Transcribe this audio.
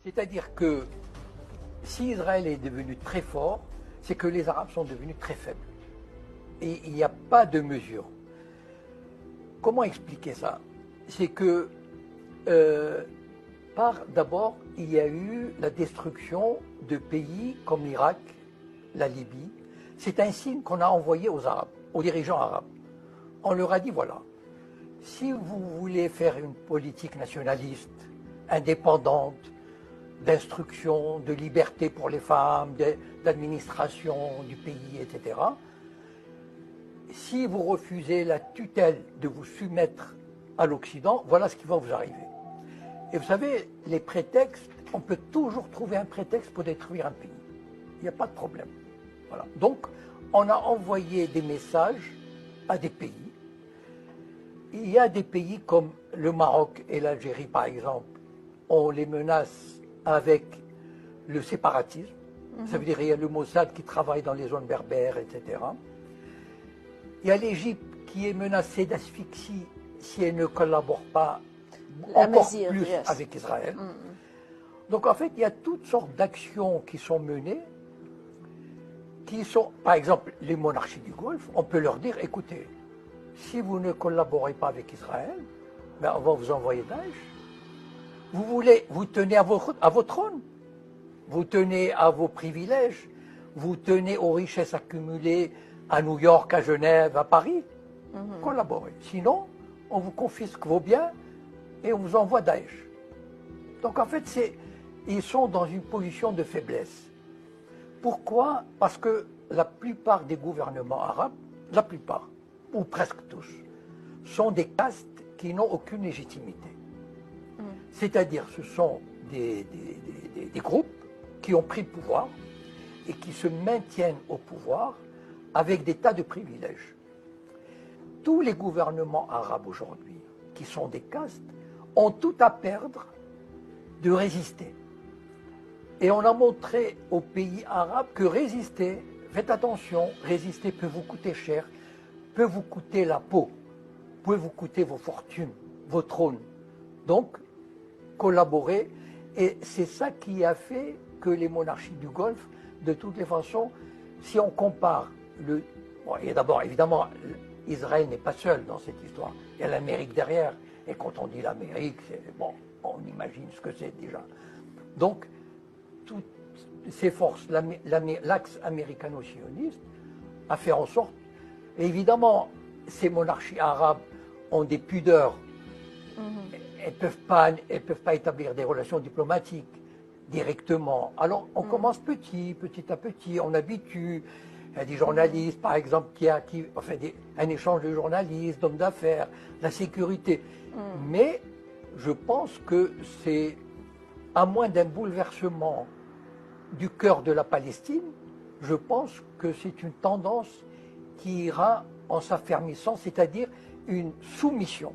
C'est-à-dire que si Israël est devenu très fort, c'est que les Arabes sont devenus très faibles. Et il n'y a pas de mesure. Comment expliquer ça? C'est que, d'abord, il y a eu la destruction de pays comme l'Irak, la Libye. C'est un signe qu'on a envoyé aux Arabes, aux dirigeants arabes. On leur a dit, voilà, si vous voulez faire une politique nationaliste, indépendante, d'instruction, de liberté pour les femmes, d'administration du pays, etc., si vous refusez la tutelle de vous soumettre à l'Occident, voilà ce qui va vous arriver. Et vous savez, les prétextes, on peut toujours trouver un prétexte pour détruire un pays. Il n'y a pas de problème. Voilà. Donc, on a envoyé des messages à des pays. Il y a des pays comme le Maroc et l'Algérie, par exemple, on les menace avec le séparatisme. Ça veut dire qu'il y a le Mossad qui travaille dans les zones berbères, etc. Il y a l'Égypte qui est menacée d'asphyxie si elle ne collabore pas encore plus avec Israël. Donc en fait, il y a toutes sortes d'actions qui sont menées, qui sont, par exemple, les monarchies du Golfe, on peut leur dire, écoutez, si vous ne collaborez pas avec Israël, ben on va vous envoyer Daesh. Vous tenez à votre trône, vous tenez à vos privilèges, vous tenez aux richesses accumulées à New York, à Genève, à Paris. Collaborez. Sinon, on vous confisque vos biens et on vous envoie Daesh. Donc en fait, ils sont dans une position de faiblesse. Pourquoi? Parce que la plupart des gouvernements arabes, la plupart, ou presque tous, sont des castes qui n'ont aucune légitimité. C'est-à-dire, ce sont des groupes qui ont pris le pouvoir et qui se maintiennent au pouvoir avec des tas de privilèges. Tous les gouvernements arabes aujourd'hui, qui sont des castes, ont tout à perdre de résister. Et on a montré aux pays arabes que résister, faites attention, résister peut vous coûter cher, peut vous coûter la peau, peut vous coûter vos fortunes, vos trônes. Donc, collaborer, et c'est ça qui a fait que les monarchies du Golfe, de toutes les façons, si on compare et d'abord, évidemment, Israël n'est pas seul dans cette histoire. Il y a l'Amérique derrière. Et quand on dit l'Amérique, bon, on imagine ce que c'est déjà. Donc, toutes ces forces, l'axe américano-sioniste, a fait en sorte, évidemment, ces monarchies arabes ont des pudeurs. Elles ne peuvent pas établir des relations diplomatiques directement. Alors, on commence petit à petit, on habitue. Il y a des journalistes, par exemple, un échange de journalistes, d'hommes d'affaires, la sécurité. Mais je pense que c'est, à moins d'un bouleversement du cœur de la Palestine, je pense que c'est une tendance qui ira en s'affermissant, c'est-à-dire une soumission.